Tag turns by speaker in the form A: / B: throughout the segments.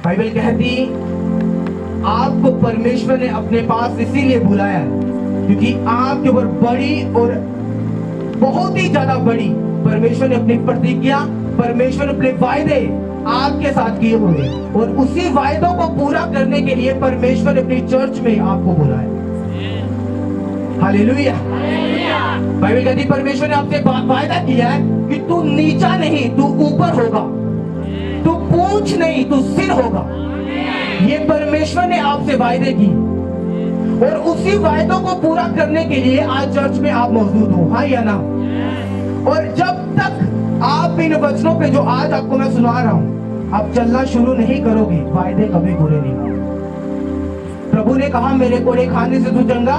A: Bible कहती आपको परमेश्वर ने अपने पास इसीलिए बुलाया है क्योंकि आपके ऊपर बड़ी और बहुत ही ज्यादा बड़ी परमेश्वर ने अपनी प्रतिज्ञा, परमेश्वर ने अपने वायदे आपके साथ किए हुए हैं और उसी वायदों को पूरा करने के लिए परमेश्वर ने अपनी चर्च में आपको बुलाया। हालेलुया। बाइबल कहती परमेश्वर ने आपसे वायदा किया है कि तू नीचा नहीं, तू ऊपर होगा, तू पूंछ नहीं, तू सिर होगा। ये परमेश्वर ने आपसे वायदे की और उसी वायदों को पूरा करने के लिए आज चर्च में आप मौजूद हो, हाँ या ना। और जब तक आप इन वचनों पे जो आज आपको मैं सुना रहा हूं आप चलना शुरू नहीं करोगे, वायदे कभी पूरे नहीं होंगे। प्रभु ने कहा मेरे कोड़े खाने से तू चंगा,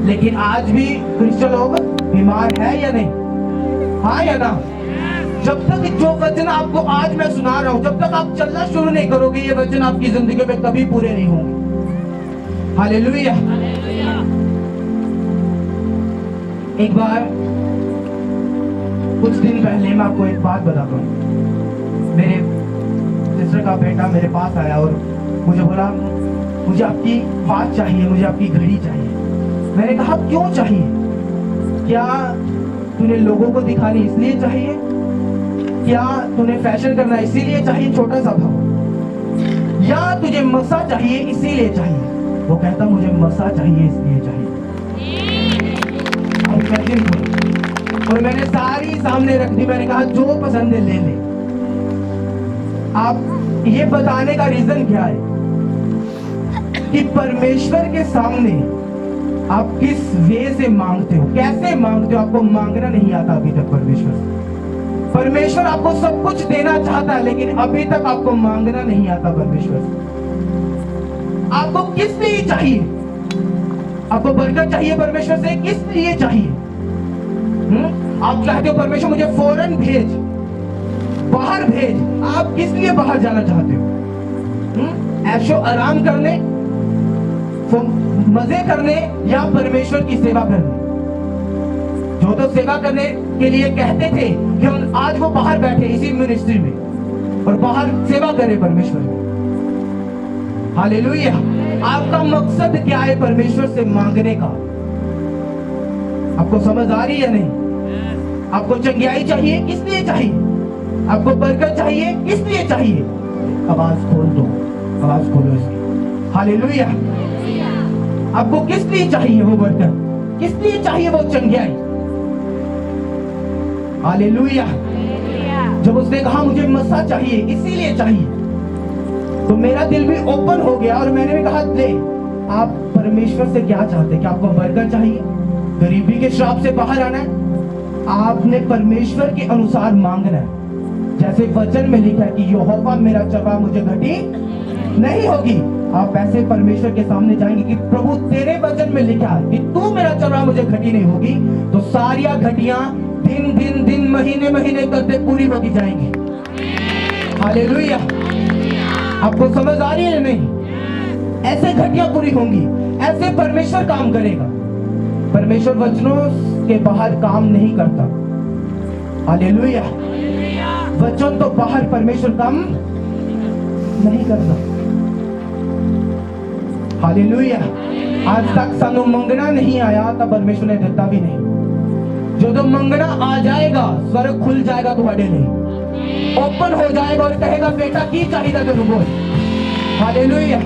A: लेकिन आज भी क्रिश्चियन लोग बीमार है या नहीं, हाँ या ना। जब तक जो वचन आपको आज मैं सुना रहा हूं, जब तक आप चलना शुरू नहीं करोगे, ये वचन आपकी जिंदगी में कभी पूरे नहीं होंगे। हालेलुया। एक बार कुछ दिन पहले मैं आपको एक बात बताता हूँ। मेरे सिस्टर का बेटा मेरे पास आया और मुझे बोला मुझे आपकी बात चाहिए, मुझे आपकी घड़ी चाहिए। मैंने कहा क्यों चाहिए? क्या तूने लोगों को दिखानी इसलिए चाहिए? क्या तूने फैशन करना इसीलिए चाहिए छोटा सा था, या तुझे मसा चाहिए इसीलिए चाहिए? वो कहता मुझे मसा चाहिए इसलिए चाहिए। और मैंने सारी सामने रख दी। मैंने कहा जो पसंद है ले ले। आप ये बताने का रीजन क्या है कि परमेश्वर के सामने आप किस वे से मांगते हो, कैसे मांगते हो। आपको मांगना नहीं आता अभी तक परमेश्वर से। परमेश्वर आपको सब कुछ देना चाहता है लेकिन अभी तक आपको मांगना नहीं आता परमेश्वर से। आपको किस लिए चाहिए? आपको बरकत चाहिए परमेश्वर से, किस लिए चाहिए? आप चाहते हो परमेश्वर मुझे फौरन भेज, बाहर भेज। आप किस लिए बाहर जाना चाहते हो? ऐशो आराम करने, मजे करने, या परमेश्वर की सेवा करने? जो तो सेवा करने के लिए कहते थे कि हम आज वो बाहर बैठे इसी मिनिस्ट्री में और बाहर सेवा करें परमेश्वर। हालेलुया। आपका मकसद क्या है परमेश्वर से मांगने का? आपको समझ आ रही है नहीं? आपको चंगियाई चाहिए, किस लिए चाहिए? आपको बरकत चाहिए, किस लिए चाहिए? आवाज खोल दो, आवाज खोलो इसकी। हालेलुया। आपको किस लिए चाहिए वो बरकत? किस लिए चाहिए वो चंगियाई? हालेलुया। जब उसने कहा मुझे मसा चाहिए इसीलिए चाहिए, तो मेरा दिल भी ओपन हो गया और मैंने भी कहा ले, आप परमेश्वर से क्या चाहते? क्या आपको बरकत चाहिए? गरीबी के श्राप से बाहर आना है? आपने परमेश्वर के अनुसार मांगना है। जैसे वचन में लिखा है कि यहोवा मेरा चरवाहा मुझे घटी नहीं होगी। आप ऐसे परमेश्वर के सामने जाएंगे कि प्रभु तेरे वचन में लिखा है कि तू मेरा चरवाहा मुझे घटी नहीं होगी, तो सारी घटियां दिन दिन दिन महीने महीने करते पूरी होती जाएंगी। हालेलुया। आपको समझ आ रही है नहीं? ऐसे घटियां पूरी होंगी, ऐसे परमेश्वर काम करेगा। परमेश्वर वचनों के बाहर काम नहीं करता। हालेलुया। वचन तो बाहर परमेश्वर काम नहीं करता। हालेलुया। आज तक सानू मंगना नहीं आया था, परमेश्वर ने देता भी नहीं। जो तो मंगना आ जाएगा, स्वर्ग खुल जाएगा तुम्हारे लिए, ओपन हो जाएगा और कहेगा बेटा की चाहिए तेनू बोल। हालेलुया।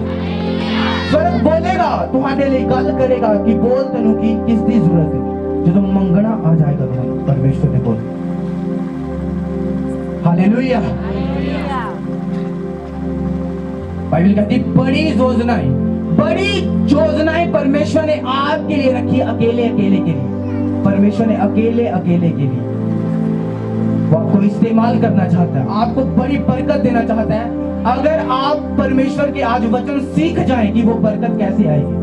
A: स्वर्ग बोलेगा तुम्हारे लिए, गल करेगा कि बोल तेनू की किसकी जरूरत है। जो तो मंगना आ जाएगा तुम्हारे, परमेश्वर ने बोल। हालेलुया। बाइबल कहती बड़ी योजनाएं परमेश्वर ने आपके लिए रखी, अकेले अकेले के लिए। परमेश्वर ने अकेले अकेले के लिए वो आपको इस्तेमाल करना चाहता है, आपको बड़ी बरकत देना चाहता है। अगर आप परमेश्वर के आज वचन सीख जाएं कि वो बरकत कैसे आएगी,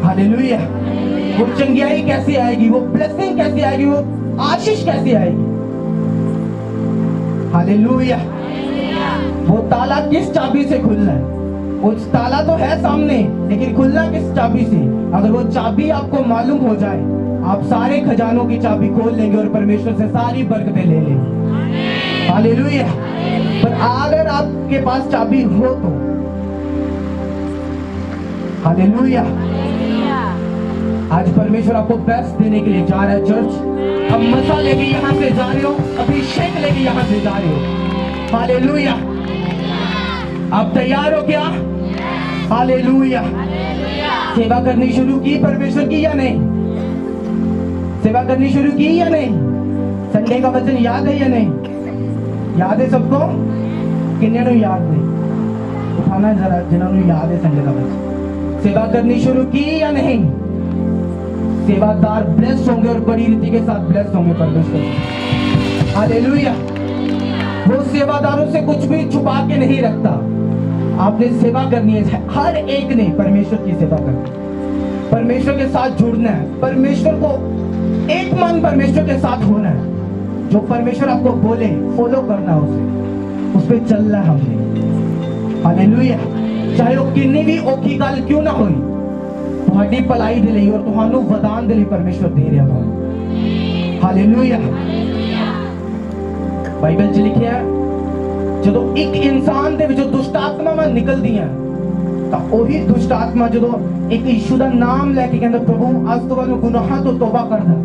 A: हालेलुया, वो चंगियाई कैसे आएगी, वो ब्लेसिंग कैसे आएगी, वो आशीष कैसे आएगी। हालेलुया। वो ताला किस चाबी से खुलना है? वो ताला तो है सामने, लेकिन खुलना किस चाबी से? अगर वो चाबी आपको मालूम हो जाए, आप सारे खजानों की चाबी खोल लेंगे और परमेश्वर से सारी बरकतें ले लेंगे। हालेलुया। पर अगर आपके पास चाबी हो तो हालेलुया। आज परमेश्वर आपको बेस्ट देने के लिए जा रहा है चर्च। अब मसा लेके यहां से जा रहे हो, अभिषेक लेके यहां से जा रहे हो। हालेलुया। आप तैयार हो क्या? हालेलुया। सेवा करनी शुरू की परमेश्वर की या नहीं? सेवा करनी शुरू की या नहीं? संडे का वचन याद है या नहीं? याद है सबको? किन्ने याद नहीं? उठाना जरा जिन्होंने याद है संडे का वचन। सेवा करनी शुरू की या नहीं? सेवादार ब्लेस्ड होंगे और बड़ी रीति के साथ ब्लेस्ड होंगे परमेश्वर। हालेलुया। वो सेवादारों से कुछ भी छुपा के नहीं रखता। आपने सेवा करनी है, हर एक ने परमेश्वर की सेवा करनी, परमेश्वर के साथ जुड़ना है, परमेश्वर को एक मन परमेश्वर के साथ होना है। जो परमेश्वर आपको बोले फॉलो करना है, उसे उस पर चलना है हमने। हालेलुया। चाहे वो किन्नी भी औखी गल क्यों ना होई, ਤੁਹਾਡੀ ਭਲਾਈ ਦੇ ਲਈ और ਤੁਹਾਨੂੰ ਵਰਦਾਨ ਦੇ ਲਈ परमेश्वर दे ਰਿਹਾ ਹੈ। हालेलुया। ਬਾਈਬਲ 'ਚ ਲਿਖਿਆ ਹੈ ਜਦੋਂ ਇੱਕ ਇਨਸਾਨ ਦੇ ਵਿੱਚੋਂ ਦੁਸ਼ਟ ਆਤਮਾਵਾਂ ਨਿਕਲਦੀਆਂ ਤਾਂ ਉਹੀ ਦੁਸ਼ਟ ਆਤਮਾ ਜਦੋਂ ਇੱਕ ਯਿਸੂ ਦਾ ਨਾਮ ਲੈ ਕੇ ਕਹਿੰਦਾ ਪ੍ਰਭੂ ਅੱਜ ਤੋਂ ਬਾਅਦ ਮੈਂ ਗੁਨਾਹਾਂ ਤੋਂ ਤੌਬਾ ਕਰਦਾ,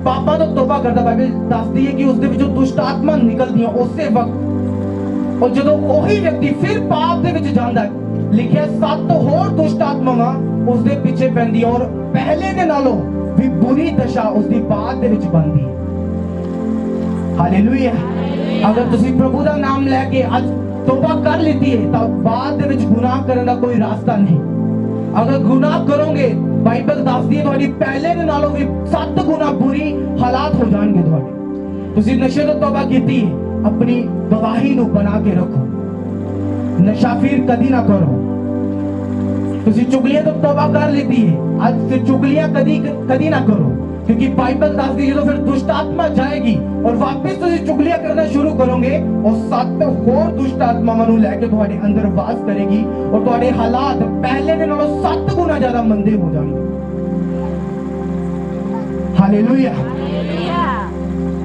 A: ਪਾਪਾਂ ਤੋਂ ਤੌਬਾ ਕਰਦਾ, ਬਾਈਬਲ ਦੱਸਦੀ ਹੈ ਕਿ ਉਸ ਦੇ ਵਿੱਚੋਂ ਦੁਸ਼ਟ ਆਤਮਾ ਨਿਕਲਦੀਆਂ ਉਸੇ ਵਕਤ। ਔਰ ਜਦੋਂ ਉਹੀ ਵਿਅਕਤੀ ਫਿਰ ਪਾਪ ਦੇ ਵਿੱਚ ਜਾਂਦਾ, ਲਿਖਿਆ 7 ਹੋਰ ਦੁਸ਼ਟ ਆਤਮਾਵਾਂ ਉਸ ਦੇ ਪਿੱਛੇ ਪੈਂਦੀ ਔਰ ਪਹਿਲੇ ਦੇ ਨਾਲੋਂ ਵੀ ਬੁਰੀ ਦਸ਼ਾ ਉਸ ਦੀ ਬਾਅਦ ਦੇ ਵਿੱਚ ਬਣਦੀ ਹੈ। ਹਾਲੇਲੂਇਆ। ਅਗਰ ਤੁਸੀਂ ਪ੍ਰਭੂ ਦਾ ਨਾਮ ਲੈ ਕੇ ਅੱਜ ਤੋਬਾ ਕਰ ਲਿੱਤੀ ਹੈ ਤਾਂ ਬਾਅਦ ਦੇ ਵਿੱਚ ਗੁਨਾਹ ਕਰਨ ਦਾ ਕੋਈ ਰਾਸਤਾ ਨਹੀਂ। ਅਗਰ ਗੁਨਾਹ ਕਰੋਗੇ, ਬਾਈਬਲ ਦੱਸਦੀ ਹੈ ਤੁਹਾਡੀ ਪਹਿਲੇ ਦੇ ਨਾਲੋਂ ਵੀ 7 ਗੁਣਾ ਬੁਰੀ ਹਾਲਾਤ ਹੋ ਜਾਣਗੇ ਤੁਹਾਡੇ। ਤੁਸੀਂ ਨਸ਼ੇ ਤੋਂ ਤੋਬਾ ਕੀਤੀ ਹੈ, ਆਪਣੀ ਗਵਾਹੀ ਨੂੰ ਬਣਾ ਕੇ ਰੱਖੋ, ਨਸ਼ਾ ਫਿਰ ਕਦੀ ਨਾ ਕਰੋ। ਤੁਸੀਂ ਚੁਗਲੀਆਂ ਤੋਂ ਤੋਬਾ ਕਰ ਲਿੱਤੀ ਹੈ, ਅੱਜ से चुगलियां कदी ना करो, क्योंकि बाइबल दसदी है फिर दुष्ट आत्मा जाएगी और वापस तुम चुगलियां करना शुरू करोगे और 7 होर दुष्ट आत्मावां नूं लैके तुहाडे अंदर वास करेगी और तुहाडे हालात पहले दे नालों 7 गुना ज्यादा मंदे हो जाएंगे। हालेलुया।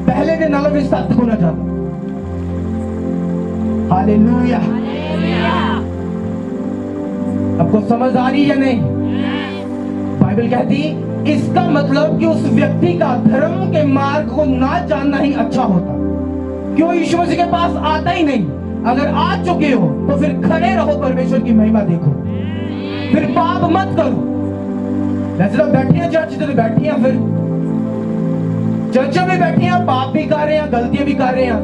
A: पहले दे नालों भी 7 गुना ज्यादा। हालेलुया। आपको समझ आ रही है या नहीं? बाइबल कहती इसका मतलब कि उस व्यक्ति का धर्म के मार्ग को ना जानना ही अच्छा होता। क्यों यीशु मसीह के पास आता ही नहीं? अगर आ चुके हो तो फिर खड़े रहो, परमेश्वर की महिमा देखो, फिर पाप मत करो। वैसे तो बैठे हैं चर्च, तो बैठे हैं, फिर चर्च में बैठे हैं, पाप भी कर रहे हैं, गलतियां भी कर रहे हैं।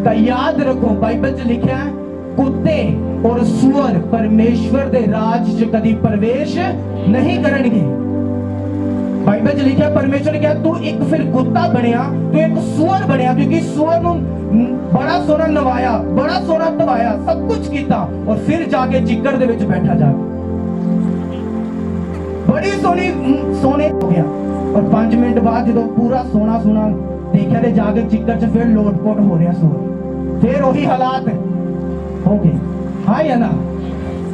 A: तो याद रखो बाइबल च लिखा है कुत्ते और सुअर परमेश्वर दे राज च कदी प्रवेश नहीं करेंगे। बाइबल च लिखा परमेश्वर ने कहा तू एक फिर कुत्ता बनया, तू एक सुअर बनया, क्योंकि सुअर नूं बड़ा सोना नवाया, बड़ा सोना धवाया, सब कुछ किया और फिर जाके चिक्कड़ दे विच बैठा जाके बड़ी सोनी सोने हो गया और 5 मिनट बाद जो पूरा सोना सोना देखा तो जाके चिक्कड़ च फिर लोटपोट हो रहा सुअर, फिर वही हालात हो गए। हाँ या ना?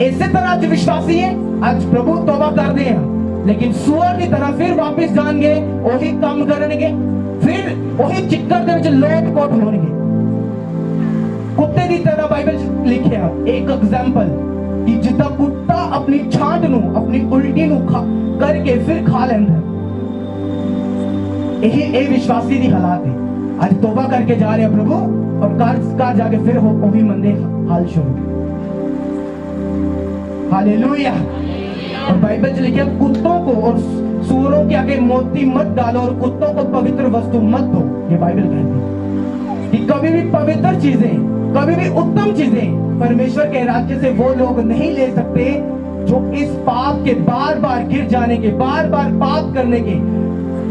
A: इसी तरह आज विश्वासी है, आज प्रभु तौबा कर दे लेकिन सुअर की तरह फिर वापस जाएंगे, वही काम करेंगे, फिर वही चिक्कड़ दे विच लोटपोट होंगे। कुत्ते की तरह बाइबल लिखिया एक एग्जाम्पल कि जिदा कुत्ता अपनी छांट नू अपनी उल्टी नू करके फिर खा लेंदा, यही विश्वासी की हालात है। आज तौबा करके जा रहे हैं प्रभु और कार जाके फिर हो वही मंदे हाल शुरू। हालेलुया। और बाइबल से लिखा कुत्तों को और सूअरों के आगे मोती मत डालो और कुत्तों को पवित्र वस्तु मत दो। ये बाइबल कहती है कि कभी भी पवित्र चीजें, कभी भी उत्तम चीजें परमेश्वर के राज्य से वो लोग नहीं ले सकते जो इस पाप के बार बार गिर जाने के, बार बार पाप करने के,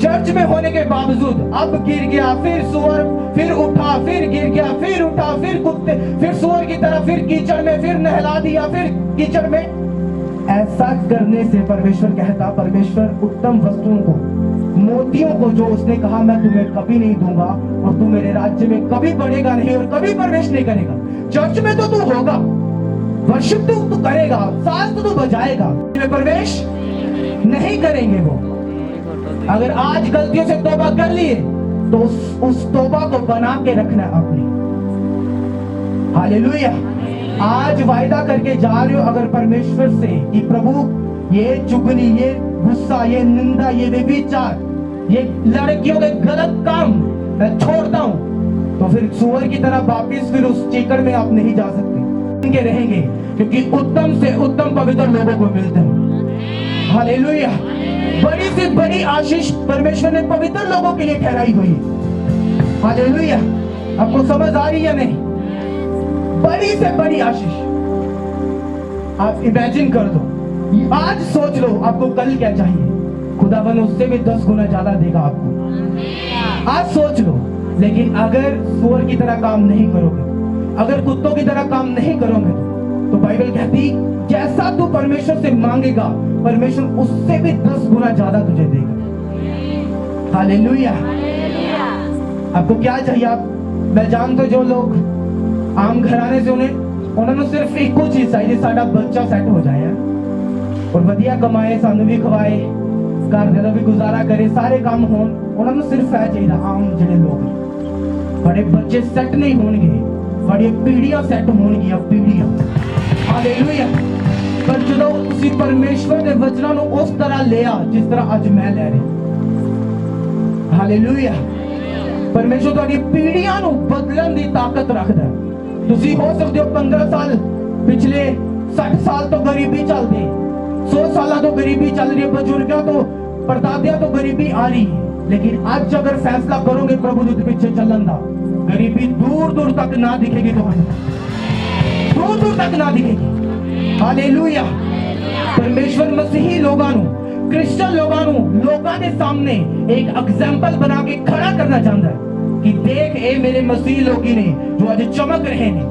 A: चर्च में होने के बावजूद अब गिर गया, फिर सुअर, फिर उठा, फिर गिर गया, फिर उठा, फिर कुत्ते, फिर सुअर की तरह, फिर कीचड़ में, फिर नहला दिया, फिर कीचड़ में। ऐसा करने से परमेश्वर कहता, परमेश्वर उत्तम वस्तुओं को, मोतियों को जो उसने कहा मैं तुम्हें कभी नहीं दूंगा और तू मेरे राज्य में कभी बढ़ेगा नहीं और कभी प्रवेश नहीं करेगा। चर्च में तो तू होगा, वर्शिप तो तू करेगा, साज तो तू बजाएगा, में प्रवेश नहीं करेंगे वो। अगर आज गलतियों से तौबा कर लिए तो उस तौबा को बना के रखना अपनी। हालेलुया। आज वायदा करके जा रहे हो अगर परमेश्वर से कि प्रभु ये चुगली, ये गुस्सा, ये निंदा, ये व्यभिचार, ये लड़कियों के गलत काम मैं छोड़ता हूं, तो फिर सुअर की तरह वापिस फिर उस चीकड़ में आप नहीं जा सकते, इनके रहेंगे, क्योंकि उत्तम से उत्तम पवित्र लोगों को मिलते हैं। हालेलुया। बड़ी से बड़ी आशीष परमेश्वर ने पवित्र लोगों के लिए ठहराई हुई है। हालेलुया। आपको समझ आ रही है नहीं? बड़ी से बड़ी आशीष आप इमेजिन कर दो, आज सोच लो आपको कल क्या चाहिए, खुदावन उससे भी 10 गुना ज्यादा देगा आपको। आज सोच लो। लेकिन अगर सुअर की तरह काम नहीं करोगे, अगर कुत्तों की तरह काम नहीं करोगे, तो बाइबल कहती जैसा तू परमेश्वर से मांगेगा परमेश्वर उससे भी 10 गुना ज्यादा तुझे देगा। हालेलुया। आपको क्या चाहिए? आप मैं जानता हूं जो लोग आम घराने से उन्होंने सिर्फ एक चीज चाहिए, साडा बच्चा सेट हो जाए और वधिया कमाए, सानू भी खवाए, घर का भी गुजारा करे, सारे काम हो, उन्होंने सिर्फ है चाहिए। आम जेडे लोग बड़े बच्चे सेट नहीं होंगे, बड़ी पीढ़ियां सेट होंगी, पीढ़ियां। हालेलुया। पर जो तुसी परमेश्वर के वचनों को उस तरह लिया जिस तरह आज मैं ले रही। हालेलुया। परमेश्वर ਤੁਹਾਡੀ ਪੀੜ੍ਹੀਆਂ ਨੂੰ ਬਦਲਣ ਦੀ ਤਾਕਤ ਰੱਖਦਾ ਹੈ। ਤੁਸੀਂ ਹੋ ਸਕਦੇ ਹੋ 15 ਸਾਲ ਪਿਛਲੇ 60 ਸਾਲ ਤੋਂ ਗਰੀਬੀ ਚੱਲਦੀ, 100 ਸਾਲਾਂ ਤੋਂ ਗਰੀਬੀ ਚੱਲ ਰਹੀ ਹੈ, ਬਜ਼ੁਰਗਾਂ ਤੋਂ ਪਰਦਾਦਿਆਂ ਤੋਂ ਗਰੀਬੀ ਆ ਰਹੀ ਹੈ, लेकिन आज अगर फैसला करोगे प्रभु के पीछे चलन दा, गरीबी दूर दूर तक ना दिखेगी, तो दूर दूर तक ना दिखेगी। हालेलुया। परमेश्वर मसीही लोगों क्रिश्चियन लोगों के सामने एक एग्जाम्पल बना के खड़ा करना चाहता है कि देख ए मेरे मसीह लोगी ने जो आज चमक रहे हैं,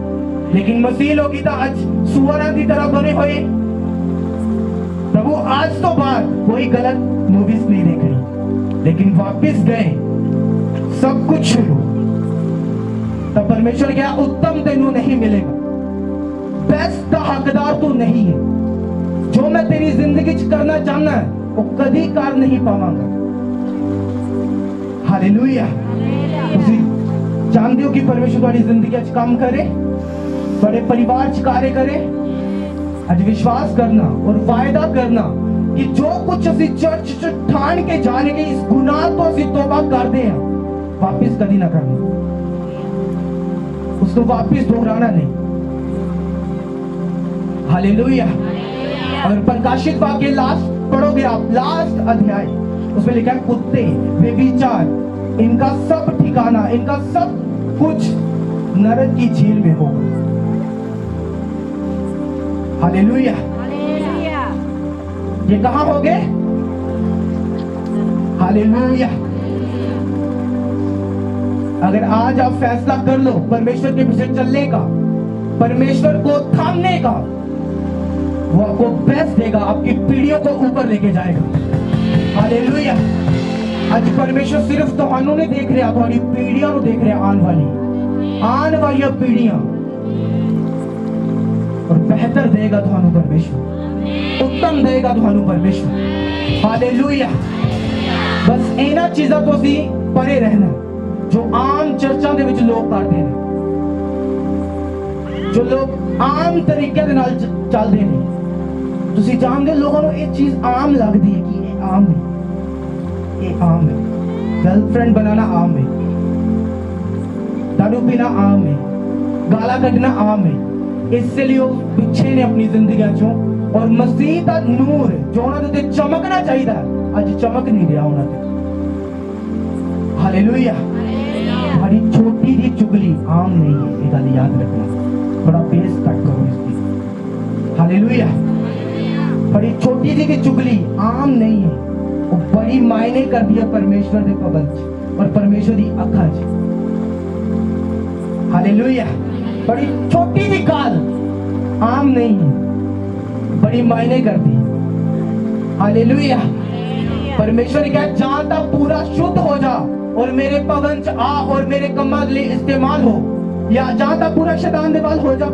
A: लेकिन मसीह लोगी तो आज सुअरां की तरह बने हुए। प्रभु आज तो बाद कोई गलत मूवीज नहीं देख रही, लेकिन वापिस गए सब कुछ शुरू, तब परमेश्वर क्या उत्तम तेनू नहीं मिलेगा, बेस्ट का हकदार तू नहीं है, जो मैं तेरी जिंदगी च करना चाहना है वो कभी कर नहीं पावांगा। हालेलुया। तुसी जानते हो कि परमेश्वर तुम्हारी जिंदगी च काम करे, बड़े परिवार च कार्य करे। आज विश्वास करना और वायदा करना कि जो कुछ असी चर्च च ठान के जा रहे इस गुनाह तो असी तौबा करते हैं, वापिस कभी ना करना, उसको वापिस दोहराना नहीं। हालेलुया। और प्रकाशित वाक्य लास्ट पढ़ोगे आप, लास्ट अध्याय, उसमें लिखा है कुत्ते, व्यभिचार, इनका सब ठिकाना, इनका सब कुछ नरक की झील में होगा। हालेलुया। ये कहां हो गए? हालेलुया। अगर आज आप फैसला कर लो परमेश्वर के पीछे चलने का, परमेश्वर को थामने का, वो आपको बेस्ट देगा, आपकी पीढ़ियों को ऊपर लेके जाएगा। हालेलुया। आज परमेश्वर सिर्फ तुहानू नहीं देख रहा, तुम्हारी पीढ़ियों को देख रहा, आने वाली पीढ़ियां, और बेहतर देगा तुहानू परमेश्वर, उत्तम देगा तुहानू परमेश्वर। हालेलुया। बस इन्हां चीज़ां तो असीं परे रहना जो आम चर्चा दे विच लोग करते हैं, जो लोग आम तरीके दे नाल चलदे ने। तुसीं जानदे लोगों को ये चीज आम लगदी है कि ये आम है, ये आम है, गर्लफ्रेंड बनाना आम है, दारू पीना आम है, गाला कटना आम है। इससे लिए पीछे ने अपनी जिंदगी चो, और मसीह का नूर जो उन्होंने चमकना चाहिए आज चमक नहीं रहा उन्होंने। हालेलुया। हमारी छोटी सी चुगली आम नहीं है, ये गल याद रखना, थोड़ा बेस कट करो इसकी। हालेलुया। बड़ी छोटी सी की चुगली आम नहीं है, वो बड़ी मायने कर दिया परमेश्वर के पबंद और परमेश्वर की अखा च। हालेलुया। बड़ी छोटी सी गाल आम नहीं है, बड़ी मायने कर दी। हालेलुया। परमेश्वर क्या जहां तक पूरा शुद्ध हो जा और मेरे पवन च आ और मेरे कम्मा के लिए इस्तेमाल हो, या जहां तक पूरा शैतान दे वाल हो जा।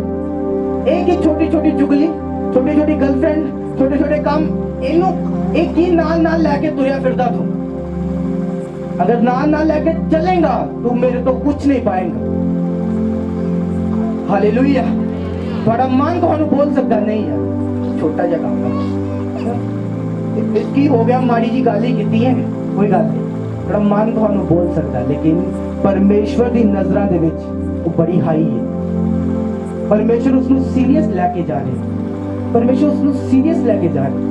A: एक ही छोटी छोटी चुगली, छोटी छोटी गर्लफ्रेंड, छोटे छोटे काम, इनू एक ही नाल लेके तुरया फिरदा तू। अगर नाल लेके चलेगा तो मेरे तो कुछ नहीं पाएगा। हालेलुया। थोड़ा मन ਤੁਹਾਨੂੰ बोल सकता नहीं यार छोटा ਜਿਹਾ काम है इसकी हो गया माड़ी जी गाली ਕੀਤੀ है कोई ਗੱਲ नहीं थोड़ा मन ਤੁਹਾਨੂੰ बोल सकता लेकिन परमेश्वर ਦੀ ਨਜ਼ਰਾਂ ਦੇ ਵਿੱਚ ਉਹ ਬੜੀ ਹਾਈ ਹੈ। परमेश्वर ਉਸ ਨੂੰ ਸੀਰੀਅਸ ਲੈ ਕੇ ਜਾ ਰਿਹਾ परमेश्वर ਉਸ ਨੂੰ ਸੀਰੀਅਸ ਲੈ ਕੇ ਜਾ ਰਿਹਾ।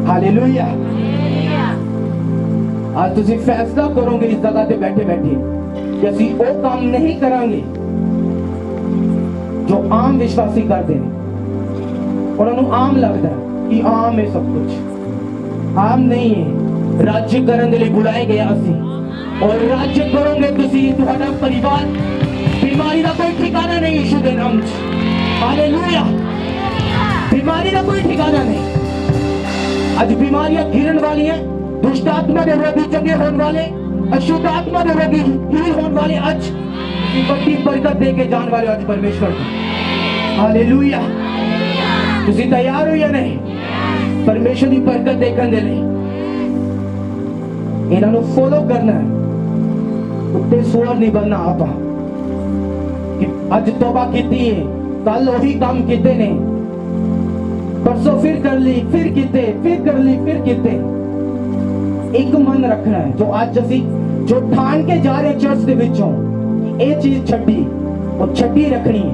A: हालेलुया। आज ਤੁਸੀਂ फैसला करोगे इस जगह ਤੇ बैठे बैठे कि ਅਸੀਂ ਉਹ ਕੰਮ नहीं करांगे जो आम विश्वासी करते हैं। ਉਹਨਾਂ ਨੂੰ ਆਮ ਲੱਗਦਾ ਕਿ ਆਮ ਹੈ सब कुछ आम नहीं है। राज्य ਕਰਨ ਦੇ ਲਈ ਬੁਲਾਏ ਗਏ ਅਸੀਂ और राज्य करोगे ਤੁਸੀਂ ਤੁਹਾਡਾ परिवार बीमारी का कोई ठिकाना नहीं यीशु के नाम च हालेलुया। बीमारी का कोई ठिकाना नहीं। आज बीमारियां घिरन वाली हैं दुष्ट आत्मा के रोगी चंगे होने वाले अशुद्ध आत्मा के रोगी हील होने वाले आज बड़ी बरकत दे के जाने वाले आज परमेश्वर को हालेलुया। ਤੁਸੀਂ तैयार हो या नहीं परमेश्वर की बरकत देखने ਦੇ ਲਈ ਇਹਨਾਂ ਨੂੰ फॉलो करना है ਉੱਤੇ ਸਵਾਰ ਨਹੀਂ बनना ਆਪਾਂ कि ਅੱਜ तौबा ਕੀਤੀ है कल वही काम ਕੀਤੇ ਨੇ परसों फिर कर ली फिर कीते फिर कर ली फिर कीते। एक मन रखना है जो आज ਅਸੀਂ जो ठान के जा रहे चर्च ਦੇ ਵਿੱਚੋਂ ਇਹ ਚੀਜ਼ ਛੱਡੀ ਉਹ ਛੱਡੀ ਰੱਖਣੀ है।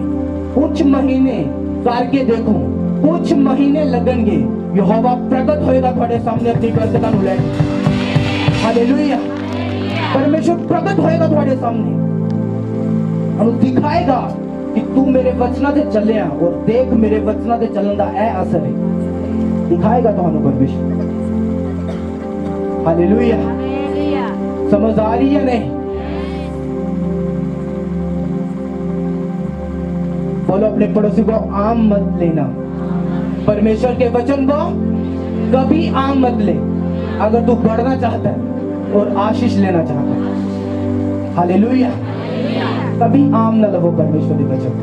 A: कुछ महीने करके देखो कुछ महीने लगेंगे यहोवा प्रकट होएगा ਤੁਹਾਡੇ सामने अपनी बरकतां ਨੂੰ ਲੈ ਕੇ हालेलुया। परमेश्वर प्रकट होएगा ਤੁਹਾਡੇ सामने और दिखाएगा कि तू मेरे वचना ते ਚੱਲਿਆ और देख मेरे वचना ते ਚੱਲਣ ਦਾ ਇਹ ਅਸਰ ਹੈ दिखाएगा ਤੁਹਾਨੂੰ परमेश्वर हालेलुया। समझ आ रही है नहीं बोलो अपने पड़ोसी को आम मत लेना परमेश्वर के वचन को कभी आम मत ले। अगर तू बढ़ना चाहता है और आशीष लेना चाहता है हालेलुया कभी आम न लवो परमेश्वर के वचन।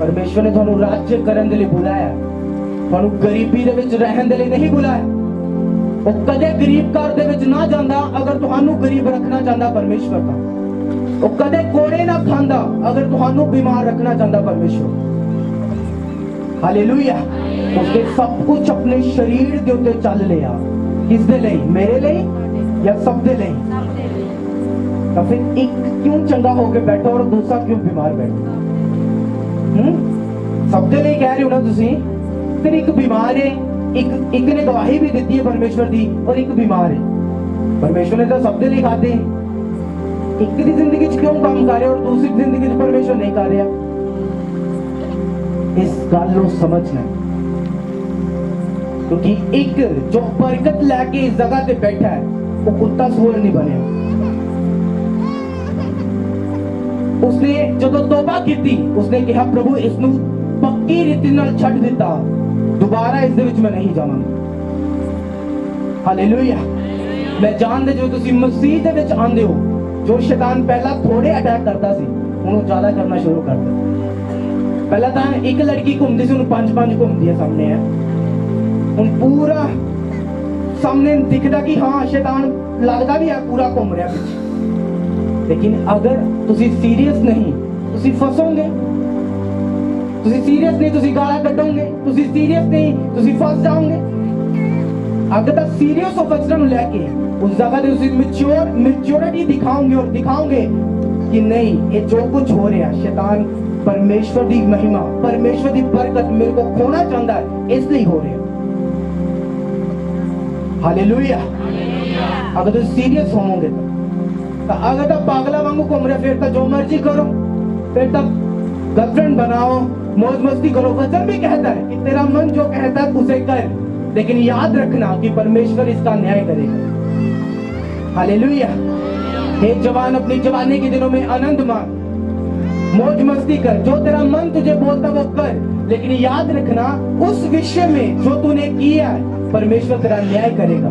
A: परमेश्वर ने ਤੁਹਾਨੂੰ राज्य ਕਰਨ ਦੇ ਲਈ ਬੁਲਾਇਆ ਤੁਹਾਨੂੰ ਗਰੀਬੀ ਦੇ ਵਿੱਚ ਰਹਿਣ ਦੇ ਲਈ ਨਹੀਂ ਬੁਲਾਇਆ। ਉਹ ਕਦੇ ਗਰੀਬ ਘਰ ਦੇ ਵਿੱਚ ਨਾ ਜਾਂਦਾ ਅਗਰ ਤੁਹਾਨੂੰ ਗਰੀਬ ਰੱਖਣਾ ਚਾਹੁੰਦਾ परमेश्वर ਦਾ। ਉਹ ਕਦੇ ਕੋੜੇ ਨਾ ਖਾਂਦਾ ਅਗਰ ਤੁਹਾਨੂੰ ਬਿਮਾਰ ਰੱਖਣਾ ਚਾਹੁੰਦਾ परमेश्वर हालेलुया। उसने सब कुछ अपने शरीर के उत्ते चल लिया किस दे ਲਈ मेरे ਲਈ या सब दे ਲਈ। तो फिर एक क्यों चंगा होके बैठो और दूसरा क्यों बीमार बैठो सब दे ਲਈ कह रहे हो ना ਤੁਸੀਂ। फिर एक बीमार है एक ने गवाही भी दी है परमेश्वर दी और एक बीमार है। परमेश्वर ने तो सब दे ਲਈ खाते एक की जिंदगी च क्यों काम कर रहे और दूसरी जिंदगी च परमेश्वर नहीं कर रहा। इस गल को समझना क्योंकि एक जो बरकत लैके इस जगह पे बैठा है वो कुत्ता सूअर नहीं बने। उसने जो तौबा की थी उसने कहा प्रभु इसनू पक्की रीति नाल छੱਡ ਦਿੱਤਾ दोबारा इस दे विच मैं नहीं जावांगा हालेलुया। मैं जानदे जो तुसी मसीह दे विच आंदे हो जो शैतान पहला थोड़े अटैक करता सी हुण ज्यादा करना शुरू कर दिता। पहला ਤਾਂ एक लड़की घूमती सी हुण 5-5 घूमदी है सामने है हुण पूरा सामने दिखदा कि हाँ शैतान लगदा भी है पूरा घूम रहा पिछे। लेकिन अगर तुसी सीरियस नहीं तुसी फसोगे तुसी सीरियस नहीं तुसी गाला कटोगे तुसी सीरियस नहीं तुसी फस जाओगे। अगर तक सीरियस हो वचन लेके उस जगह पे तुसी मैच्योरिटी दिखाओगे और दिखाओगे कि नहीं ये जो कुछ हो रहा है शैतान परमेश्वर की महिमा परमेश्वर की बरकत मेरे को खोना चाहता है इसलिए हो रहा हालेलुया। अगर तुम सीरियस होवोगे तो अगर तो पागला वांगू घूम रहे फिर तो जो मर्जी करो फिर तो गर्लफ्रेंड बनाओ मौज मस्ती करो। वचन भी कहता है कि तेरा मन जो कहता है उसे कर लेकिन याद रखना कि परमेश्वर इसका न्याय करेगा हालेलुया। हे जवान अपनी जवानी के दिनों में आनंद मान मौज मस्ती कर जो तेरा मन तुझे बोलता वो कर लेकिन याद रखना उस विषय में जो तूने किया है परमेश्वर तेरा न्याय करेगा।